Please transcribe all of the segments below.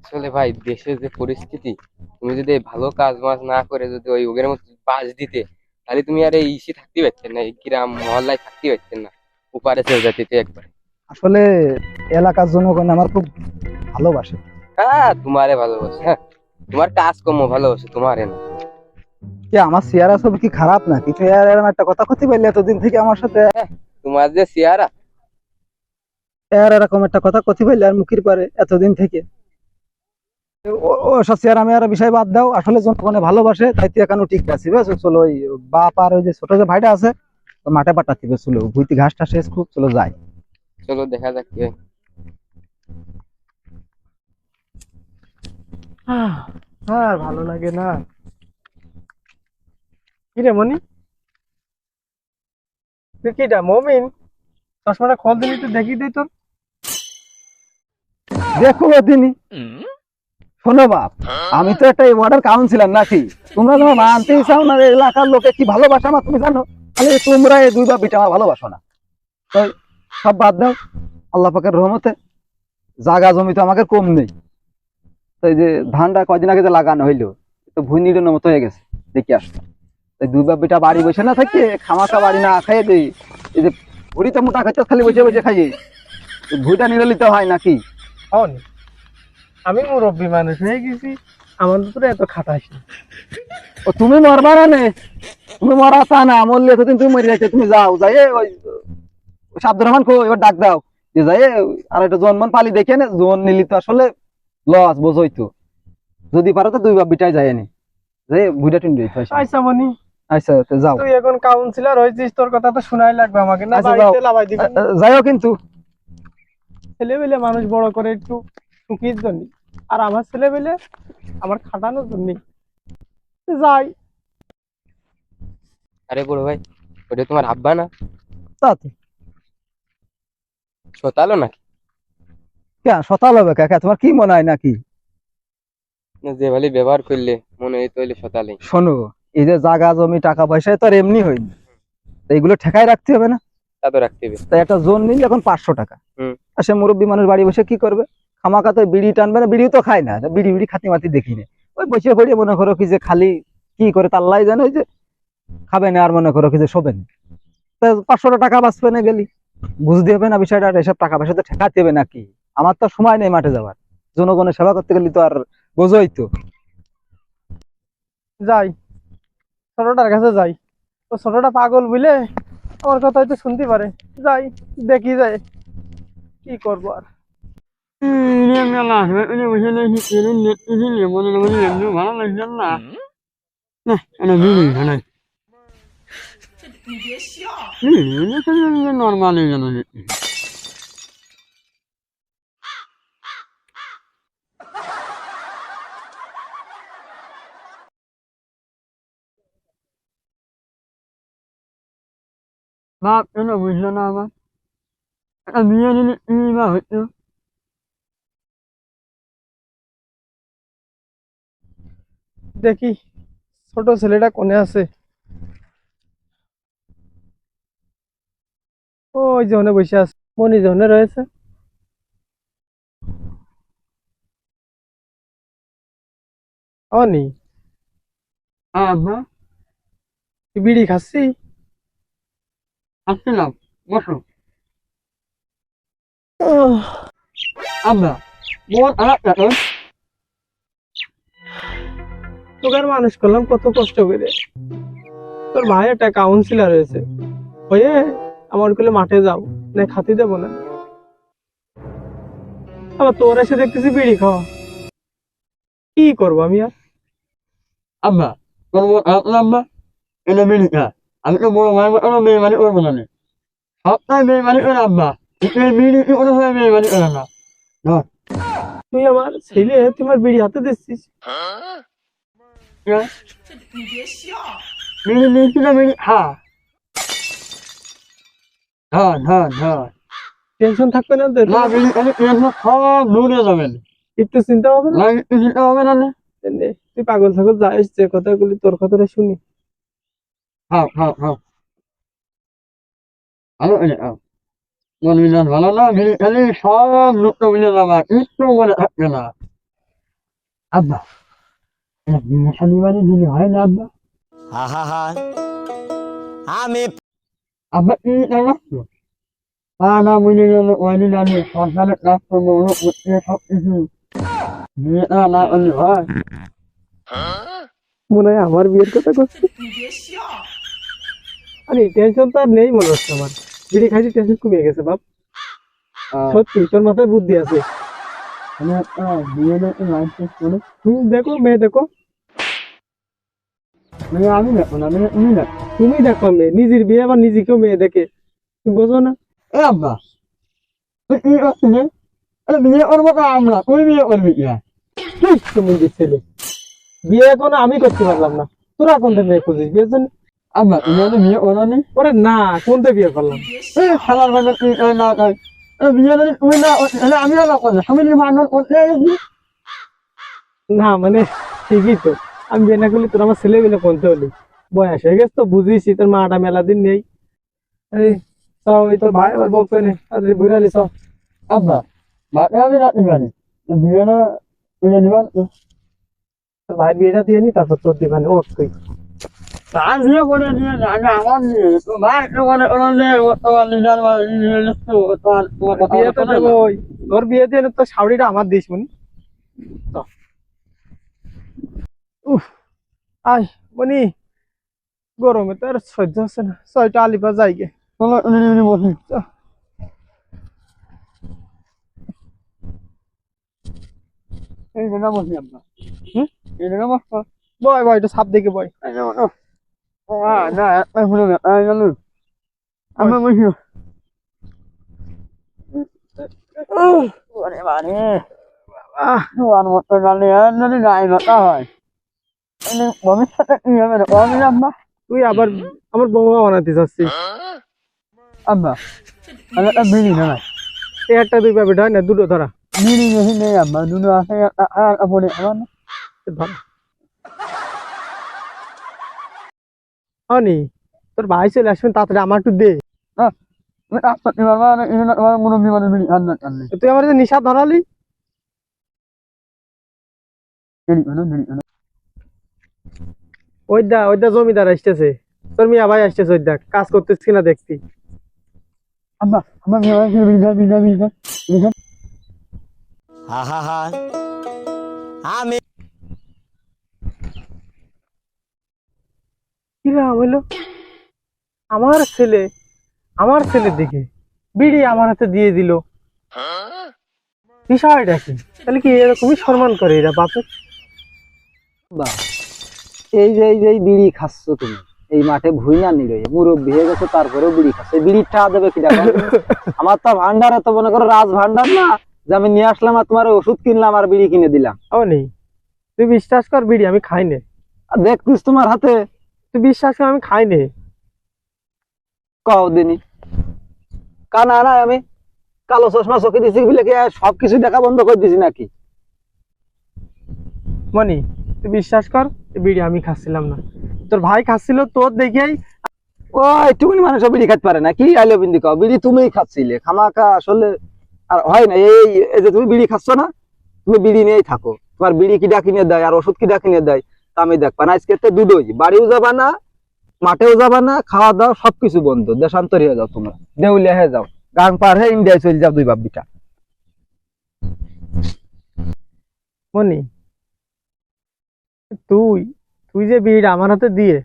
আসলে ভাই দেশের যে পরিস্থিতি, তুমি যদি এই ভালো কাজ বাজ না করে যদি ওই ওগের মতো বাজ দিতে, তাহলে তুমি আর এই ইসি থাকতে পারতেন না, এই গ্রাম মহল্লায় থাকতে পারতেন না, উপারে চলে যেতে একবার। আসলে এলাকার জনগণ আমার খুব ভালোবাসে। হ্যাঁ, তোমারে ভালোবাসে, হ্যাঁ, তোমার কাজকর্ম ভালোবাসে, তোমারে না। কি আমার চেহারা সব কি খারাপ নাকি? তুই আর এরকম একটা কথা কথি বললি এতদিন থেকে আমার সাথে? তোমার যে চেহারা, আর এরকম একটা কথা কথি বললি আর মুখির পারে এতদিন থেকে? ও সব চেহারা আমি আর বিষয় বাদ দাও, আসলে জনগণে ভালোবাসে তাই তুই এখনো ঠিক আছে। বেশ চলো, ওই বাপ আর ওই যে ছোট যে ভাইটা আছে ও মাঠে পাঠাতে হবে, চলো ভুইতে ঘাসটা শেষ খুব, চলো যাই। চলো দেখা যাক কি হয়। আর ভালো লাগে না। কিরে মনি, তুই কিটা মমিন? চশমাটা খোল দিলি তো দেখি দে তোর। দেখো দিনই, শোনো বাপ, আমি তো একটা ওয়ার্ডার কাউন্সিলর নাকি? তোমরা তোমার মানতেই চাও না? এলাকার লোকে কি ভালোবাসা আমার তুমি জানো? খালি তোমরা এই দুই বাপ বিটা আমার ভালোবাসো না। তো সব বাদ দাও, আল্লাহ পাকের রহমতে জাগা জমি তো আমাকে কম নেই। তো এই যে ধানটা কয়দিন আগে যে লাগানো হইলো, তো ভুই নিড়ানোর মতো হয়ে গেছে, দেখি আসতো। এই দুই বাপ বিটা বাড়ি বসে না থাকে, খামাকা বাড়ি না খাইয়ে দিই, এই যে ভুড়িতে মোটা খাইতে খালি বসে বসে খাইয়ে, ভুইটা নিড়ালিতে হয় নাকি? হন, আমি মুরব্বী মানুষ হয়ে গেছি, আমার তো তোর এত খাটাস না। ও তুমি মরবা না নে, তুমি মরা তা না, মরলে এতদিন তুমি মরে যাইতে, তুমি যাও যাই ওই আব্দুর রহমান কো এবার ডাক দাও, যে যাই আর একটা জন্মন পালি দেখে নে, জন নিলি তো আসলে লস বোঝই তো। যদি পারো তো দুই বাপ বিটাই যায় নি, যাই বুইটা টিন দিই। আচ্ছা মনি, আচ্ছা তো যাও। তুই এখন কাউন্সিলর হয়েছিস, তোর কথা তো শোনাই লাগবে আমাকে না? আচ্ছা যাও, বাড়িতে লাভাই দিবি না? যাইও কিন্তু। ছেলেবেলে মানুষ বড় করে একটু সুখীর জন্য, আর আমার ছেলেবেলে আমার খাটানোর জন্য। যাই। আরে বড় ভাই, ওটা তোমার আব্বা না? তা তো শোতালো নাকি? কে সতাল হবে কাকা? তোমার কি মনে হয় নাকি? না, যে ভালো ব্যবহার করলে মনে হয় তৈলে শোতালে। শোনো, এই যে জাগা জমি টাকা পয়সা তো আর এমনি হয়নি, তো এইগুলো ঠেকাই রাখতে হবে না? তা তো রাখতে হবে। তাই একটা জোন নিলে এখন 500 টাকা, হুম। আর সে মুরব্বী মানুষ বাড়ি বসে কি করবে? খামাকা তো বিড়ি টানবে না, বিড়িও তো খায় না, বিড়ি বিড়ি খাতি মাতি দেখি না। ওই বসে পড়ে মনে করো কি যে খালি কি করে তাল্লাই জানে, ওই যে খাবে না আর মনে করো কি যে শোবে না। তা 500 টাকা বাঁচবে না গেলি, বুঝতে হবে না বিষয়টা? আর এসব টাকা পয়সা তো ঠেকাতে হবে নাকি? আমার তো সময় নেই মাঠে যাওয়ার, জনগণের সেবা করতে গেলে তো আর বোঝোই তো। যাই, ছোটটার কাছে যাই। ও ছোটটা পাগল বুঝলে আমার কথা হয়তো শুনতে পারে। যাই, দেখি যায় কি করবো আর। বাপ কেন বুঝলো না আমার? একটা বিয়ে দিলে কি বা হইতো? দেখি ছোট ছেলেটা কোনে আছে। ওই যে ওখানে বসে আছে, মনি যে ওখানে রয়েছে। অনি, আব্বা তুই বিড়ি খাচ্ছি? খাচ্ছিলাম, বসো। আব্বা মন খারাপ না তোর? তোকে আর মানুষ করলাম কত কষ্ট করে, তোর ভাই একটা কাউন্সিলর হয়েছে হয়ে আমার কোলে মাঠে যাও না, খাতি দেবো না? আবার তোর এসে দেখতেছি বিড়ি খাওয়া, কি করবো আমি আর? আব্বা তোর মন খারাপ না আব্বা? এনে বিড়ি খা, আমি তো বড় ভাই মতো মেয়ে মানে করবো না, সবটাই মেয়ে মানে করে আব্বা। তুই বিড়ি কি কোনো সময় মেয়ে মানে করে না? ধর, তুই আমার ছেলে, তুই আমার বিড়ি হাতে দিচ্ছিস? বিড়ি নিয়েছি না, বিড়ি খা। ধর ধর ধর, টেনশন থাকবে না তোর? না, বিড়ি খেলে টেনশন সব দূরে যাবেন। একটু চিন্তা হবে না? একটু চিন্তা হবে না? নে, তুই পাগল ছাগল যাইস, যে কথাগুলি তোর কথাটা শুনি। খাও খাও খাও, ভালো করে খাও। মন মিজাজ ভালো না, বিড়ি খেলে সব দুঃখ মিলে যাবা, একটু মনে থাকবে না। আব্বা খালি মানে দিলে হয় না আব্বা? আব্বা কি জানো না মনে গেলো ওয়ানি জানি সরকারের কাজ করবো সব কিছু বিয়েটা না করলে হয়। মনে হয় আমার বিয়ের কথা করছে। আরে টেনশন তো আর নেই মনে হচ্ছে আমার। বিড়ি খাইছি টেনশন কমে গেছে বাপ। সত্যি তোর মাথায় বুদ্ধি আছে। আমি একটা বিয়ে লাইন শেষ করে দেখো মেয়ে দেখো, মানে আমি দেখো না মানে তুমি দেখো। তুমি দেখো মেয়ে, নিজের বিয়ে আবার নিজেকেও মেয়ে দেখে, তুমি বোঝো না? এ আব্বা তুই কি করছিস? আরে বিয়ে করবো তো আমরা, তুই বিয়ে করবি কি? তুমি যে ছেলে বিয়ে এখনো আমি করতে পারলাম না, তোরা কোনটা মেয়ে খুঁজিস বিয়ের জন্য? আব্বা তুমি হলে বিয়ে করো নি? ওরে না, কোনটা বিয়ে করলাম? খেলার বাজার তুই না খাই বিয়ে যদি তুমি না হলে আমিও না করলে আমি মানব করতে না মানে ঠিকই তো, আমি বিয়ে না করলে তোর আমার ছেলে বিলে কোনতে হলি, বয়স হয়ে গেছে তো বুঝিস, তোর মাটা মেলা দিন নেই। এই সব এই তোর ভাই আবার বলতে নেই, আজ বুড়ালি সব। আব্বা মাকে আমি রাখতে পারি বিয়ে না তুই নিবার তোর ভাই বিয়েটা দিয়ে নি, তারপর তোর দিবানে ও তুই তার বিয়ে করে দিয়ে জানে আমার নিয়ে তো ভাই মানে ওরা নিয়ে তোমার নিজের বিয়ে তো দেবো, তোর বিয়ে দিয়ে তোর শাড়িটা আমার দিস মনি। উফ আয় মনি, গরমে তো আর সহ্য হচ্ছে না, ছয়টা আলিপা যাই গে। বসি এই জায়গা বসি আব্বা হুম? এই জায়গা বসো বয় বয়, একটু সাপ দেখে বয়। না একটা হলো জানো আমরা বসি ওরে বারে আর মতো জানি যদি নাই মাথা হয় ভবিষ্যতে কি হবে আমি আব্বা তুই আবার আমার বৌমা বানাতে চাচ্ছিস? আব্বা আমি একটা বিড়ি না এই একটা দুই পাবে হয় না, দুটো ধরা বিড়ি বেশি নেই আব্বা দুটো আছে আর আপনি আমার না ধরা হনি। তোর ভাই চলে আসবেন তাড়াতাড়ি, আমার একটু দে। মুরব্বী মানে বিড়ি খান না খান তুই আমার যে নিশা ধরালি, ওই দা জমিদার আসতেছে, তোর মিয়া ভাই আসতেছে, ওই দেখ কাজ করতেছি না দেখছি। আব্বা আমার বিড়ি খান বিড়ি খান বিড়ি খান বিড়ি খান কিরাম হইলো, আমার ছেলের দিকে বিড়ি আমার হাতে দিয়ে দিল, বিষয়টা কি? তাহলে কি এরকমই সম্মান করে এরা বাপের? এই যে বিড়ি খাচ্ছ তুমি, এই মাঠে ভুই না নিলে মুরব্বী হয়ে গেছো, তারপরেও বিড়ি খাচ্ছ, বিড়ির টা দেবে কি দেখো? আমার তো ভান্ডার, এত মনে করো রাজ ভান্ডার না যে আমি নিয়ে আসলাম আর তোমার ওষুধ কিনলাম আর বিড়ি কিনে দিলাম। ও নেই, তুই বিশ্বাস কর বিড়ি আমি খাই নে। আর দেখতিস তোমার হাতে, তুই বিশ্বাস কর আমি খাই নে। কও দিনি কানা না আমি কালো চশমা চোখে দিছি বলে কি সবকিছু দেখা বন্ধ করে দিছি নাকি? মনি তুই বিশ্বাস কর, এই বিড়ি আমি খাচ্ছিলাম না, তোর ভাই খাচ্ছিল, তোর দেখেই। ও একটুখানি মানুষ বিড়ি খাইতে পারে না কি? আইলো বিন্দি কও বিড়ি তুমিই খাচ্ছিলে খামাকা, আসলে আর হয় না। এই যে তুমি বিড়ি খাচ্ছ না, তুমি বিড়ি নিয়েই থাকো, তোমার বিড়ি কিডা কিনে দেয় আর ওষুধ কিডা কিনে দেয় তা আমি দেখবা না। আজকে তো দুটোই, বাড়িও যাবা না, মাঠেও যাবা না, খাওয়া দাওয়া সবকিছু বন্ধ, দেশান্তরী হয়ে যাও, তোমরা দেউলিয়া হয়ে যাও, গান পার হয়ে ইন্ডিয়ায় চলে যাও দুই বাপ বিটা। মনি তুই তুই যে বিড়িটা আমার হাতে দিয়ে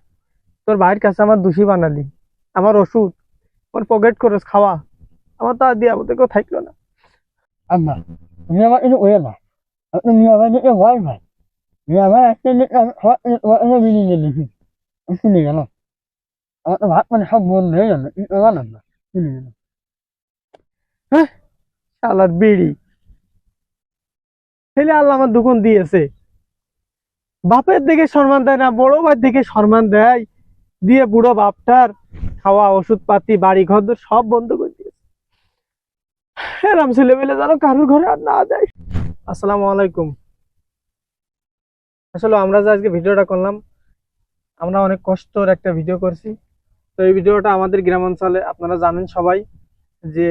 তোর ভাইয়ের কাছে আমার দোষী বানালি, আমার ওষুধ, আমার পকেট খরচ খাওয়া, আমার তা দিয়ে আমাদের কেউ থাকলো না। আব্বা তুমি আমার এটা ওয়ে না আপনি মিয়া ভাই এটা হয় ভাই মিয়া ভাই একটা বিড়ি নিয়ে নিছি শুনি গেল আমার তো ভাত মানে সব বন্ধ হয়ে গেল না শুনি গেল শালার বিড়ি ছেলে আল্লাহ আমার দোকান দিয়েছে, বাপের দিকে সম্মান দেয় না, বড় ভাইয়ের দিকে সম্মান দেয়, দিয়ে বুড়ো বাপটার খাওয়া ওষুধ পাতি বাড়ি ঘর সব বন্ধ করে দিয়েছে। এরম ছেলে পেলে যেন কারোর ঘরে আর না দেয়। আসসালামু আলাইকুম। আসলে আমরা যে আজকে ভিডিওটা করলাম, আমরা অনেক কষ্টর একটা ভিডিও করছি। তো এই ভিডিওটা আমাদের গ্রাম অঞ্চলে আপনারা জানেন সবাই যে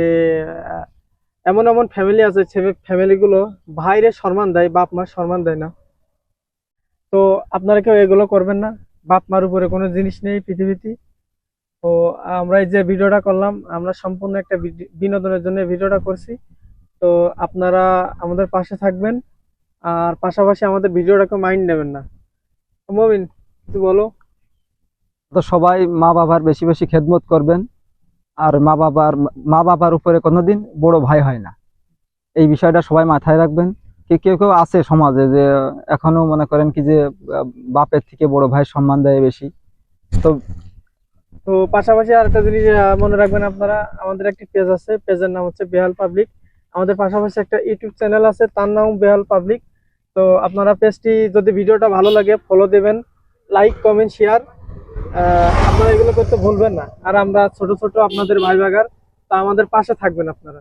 এমন এমন ফ্যামিলি আছে, ফ্যামিলি গুলো ভাইরে সম্মান দেয়, বাপ মার সম্মান দেয় না। তো আপনারা কেউ এগুলো করবেন না। বাপ মার উপরে কোনো জিনিস নেই পৃথিবীতে। তো আমরা এই যে ভিডিওটা করলাম, আমরা সম্পূর্ণ একটা বিনোদনের জন্য ভিডিওটা করছি। তো আপনারা আমাদের পাশে থাকবেন, আর পাশাপাশি আমাদের ভিডিওটাকে মাইন্ড নেবেন না। তো মমিন, তুই বলো। তো সবাই মা বাবার বেশি বেশি খেদমত করবেন, আর মা বাবার উপরে কোনোদিন বড় ভাই হয় না, এই বিষয়টা সবাই মাথায় রাখবেন। কেউ কেউ আছে সমাজে যে এখনো মনে করেন কি যে বাপের থেকে বড় ভাই সম্মান দেয় বেশি। তো তো পাশাপাশি আরেকটা জিনিস মনে রাখবেন, আপনারা আমাদের একটি পেজ আছে, পেজের নাম হচ্ছে বেহাল পাবলিক। আমাদের পাশাপাশি একটা ইউটিউব চ্যানেল আছে, তার নাম বেহাল পাবলিক। তো আপনারা পেজটি, যদি ভিডিওটা ভালো লাগে, ফলো দেবেন, লাইক কমেন্ট শেয়ার, আপনারা এগুলো করতে ভুলবেন না। আর আমরা ছোট ছোট আপনাদের ভাই বাগার, তা আমাদের পাশে থাকবেন আপনারা।